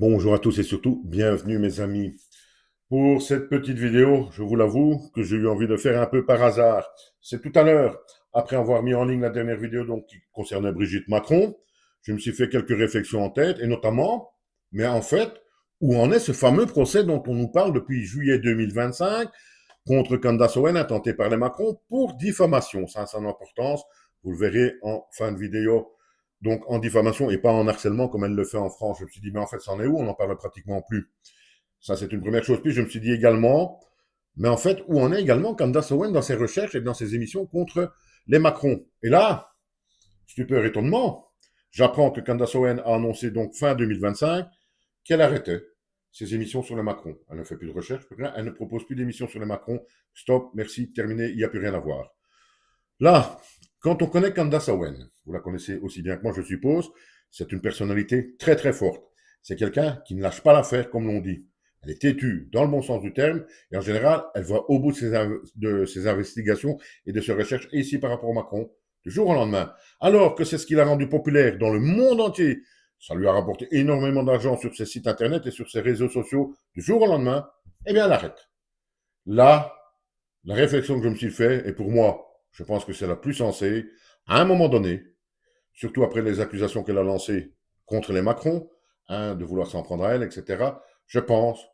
Bonjour à tous et surtout, bienvenue mes amis. Pour cette petite vidéo, je vous l'avoue, que j'ai eu envie de faire un peu par hasard. C'est tout à l'heure, après avoir mis en ligne la dernière vidéo donc, qui concernait Brigitte Macron, je me suis fait quelques réflexions en tête, et notamment, mais en fait, où en est ce fameux procès dont on nous parle depuis juillet 2025 contre Candace Owen intenté par les Macron pour diffamation. Ça a son importance, vous le verrez en fin de vidéo. Donc en diffamation et pas en harcèlement comme elle le fait en France. Je me suis dit, mais en fait, ça en est où? On n'en parle pratiquement plus. Ça, c'est une première chose. Puis je me suis dit également, mais en fait, où en est également Candace Owen dans ses recherches et dans ses émissions contre les Macron? Et là, stupeur étonnement, j'apprends que Candace Owen a annoncé donc fin 2025 qu'elle arrêtait ses émissions sur les Macron. Elle ne fait plus de recherche, plus rien. Elle ne propose plus d'émissions sur les Macron. Stop, merci, terminé, il n'y a plus rien à voir. Là, quand on connaît Candace Owen, vous la connaissez aussi bien que moi, je suppose, c'est une personnalité très très forte. C'est quelqu'un qui ne lâche pas l'affaire, comme l'on dit. Elle est têtue dans le bon sens du terme, et en général, elle va au bout de ses investigations et de ses recherches, et ici par rapport au Macron, du jour au lendemain. Alors que c'est ce qui l'a rendu populaire dans le monde entier. Ça lui a rapporté énormément d'argent sur ses sites internet et sur ses réseaux sociaux du jour au lendemain. Eh bien, elle arrête. Là, la réflexion que je me suis fait, et pour moi, je pense que c'est la plus sensée, à un moment donné, surtout après les accusations qu'elle a lancées contre les Macron, de vouloir s'en prendre à elle, etc., je pense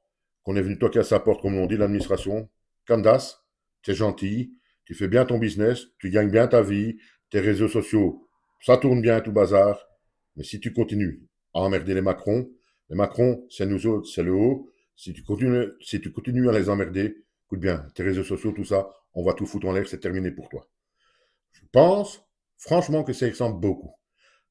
qu'on est venu toquer à sa porte, comme on dit, l'administration. Candace, tu es gentil, tu fais bien ton business, tu gagnes bien ta vie, tes réseaux sociaux, ça tourne bien, tout bazar. Mais si tu continues à emmerder les Macron, c'est nous autres, c'est le haut. Si tu continues à les emmerder, écoute bien, tes réseaux sociaux, tout ça, on va tout foutre en l'air, c'est terminé pour toi. Je pense, franchement, que ça ressemble beaucoup.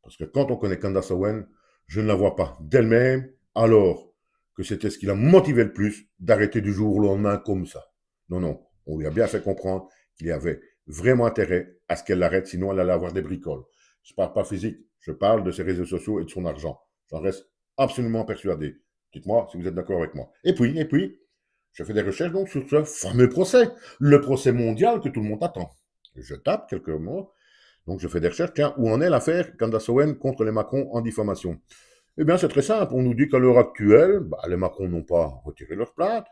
Parce que quand on connaît Candace Owen, je ne la vois pas d'elle-même, alors que c'était ce qui la motivait le plus d'arrêter du jour au lendemain comme ça. Non, non, on lui a bien fait comprendre qu'il y avait vraiment intérêt à ce qu'elle l'arrête, sinon elle allait avoir des bricoles. Je ne parle pas physique, je parle de ses réseaux sociaux et de son argent. J'en reste absolument persuadé. Dites-moi si vous êtes d'accord avec moi. Et puis, je fais des recherches donc sur ce fameux procès, le procès mondial que tout le monde attend. Je tape quelques mots, donc je fais des recherches. Tiens, où en est l'affaire Candace Owen contre les Macron en diffamation? Eh bien, c'est très simple. On nous dit qu'à l'heure actuelle, les Macron n'ont pas retiré leur plainte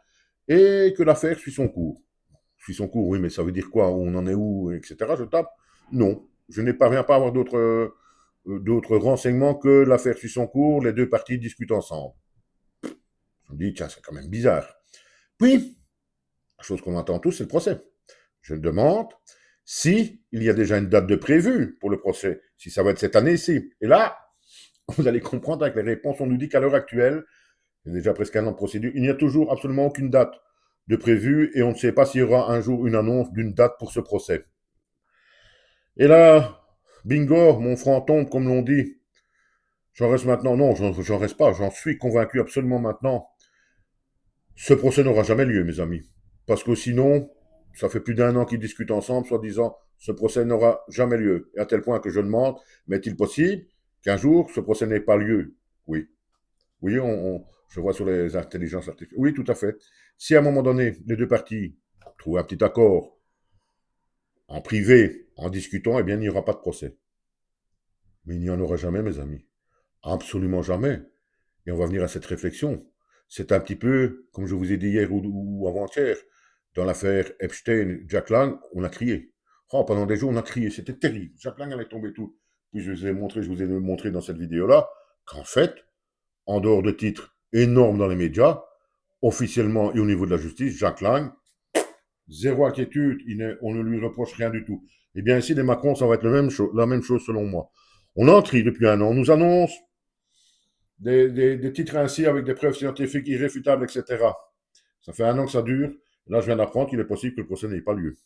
et que l'affaire suit son cours. Suit son cours, oui, mais ça veut dire quoi? On en est où, etc. Je tape. Non, je n'ai pas rien à avoir d'autres renseignements que l'affaire suit son cours, les deux parties discutent ensemble. Je me dis, tiens, c'est quand même bizarre. Puis, la chose qu'on entend tous, c'est le procès. Je me demande si il y a déjà une date de prévue pour le procès, si ça va être cette année-ci. Et là, vous allez comprendre avec les réponses, on nous dit qu'à l'heure actuelle, il y a déjà presque un an de procédure, il n'y a toujours absolument aucune date de prévue et on ne sait pas s'il y aura un jour une annonce d'une date pour ce procès. Et là, bingo, mon front tombe, comme l'on dit. J'en reste maintenant, non, j'en reste pas, j'en suis convaincu absolument maintenant. Ce procès n'aura jamais lieu, mes amis. Parce que sinon, ça fait plus d'un an qu'ils discutent ensemble, soi-disant, ce procès n'aura jamais lieu. Et à tel point que je demande, mais est-il possible qu'un jour, ce procès n'ait pas lieu? Oui. Oui, je vois sur les intelligences artificielles. Oui, tout à fait. Si à un moment donné, les deux parties trouvent un petit accord en privé, en discutant, eh bien, il n'y aura pas de procès. Mais il n'y en aura jamais, mes amis. Absolument jamais. Et on va venir à cette réflexion. C'est un petit peu, comme je vous ai dit hier ou avant-hier, dans l'affaire Epstein, Jack Lang, on a crié. Oh, pendant des jours, on a crié. C'était terrible. Jack Lang allait tomber tout. Puis je vous ai montré dans cette vidéo-là qu'en fait, en dehors de titres énormes dans les médias, officiellement et au niveau de la justice, Jack Lang, zéro inquiétude, on ne lui reproche rien du tout. Eh bien ici, les Macron, ça va être la même chose selon moi. On en crie depuis un an, on nous annonce des titres ainsi avec des preuves scientifiques irréfutables, etc. Ça fait un an que ça dure. Là, je viens d'apprendre qu'il est possible que le procès n'ait pas lieu.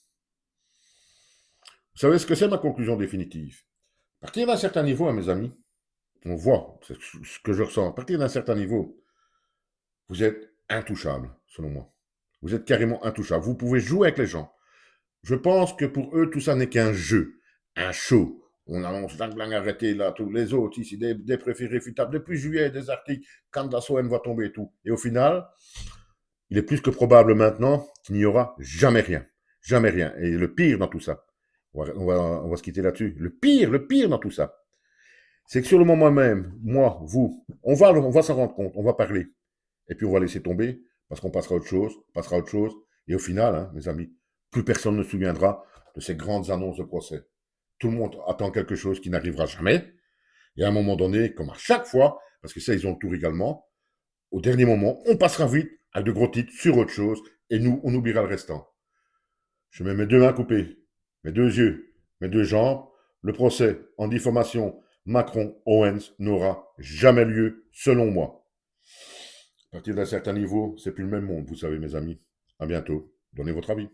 Vous savez ce que c'est ma conclusion définitive? À partir d'un certain niveau, hein, mes amis, on voit ce que je ressens. À partir d'un certain niveau, vous êtes intouchable, selon moi. Vous êtes carrément intouchable. Vous pouvez jouer avec les gens. Je pense que pour eux, tout ça n'est qu'un jeu, un show. On annonce blang blang arrêté là, tous les autres ici, des préférés réfutables. Depuis juillet, des articles, Candace Owen va tomber et tout. Et au final, il est plus que probable maintenant qu'il n'y aura jamais rien. Jamais rien. Et le pire dans tout ça, on va se quitter là-dessus. Le pire dans tout ça, C'est que sur le moment même, moi, vous, on va s'en rendre compte, on va parler. Et puis on va laisser tomber, parce qu'on passera à autre chose. Et au final, hein, mes amis, plus personne ne se souviendra de ces grandes annonces de procès. Tout le monde attend quelque chose qui n'arrivera jamais. Et à un moment donné, comme à chaque fois, parce que ça, ils ont le tour également, au dernier moment, on passera vite avec de gros titres sur autre chose, et nous, on oubliera le restant. Je mets mes deux mains coupées, mes deux yeux, mes deux jambes. Le procès en diffamation Macron-Owens n'aura jamais lieu, selon moi. À partir d'un certain niveau, c'est plus le même monde, vous savez, mes amis. À bientôt. Donnez votre avis.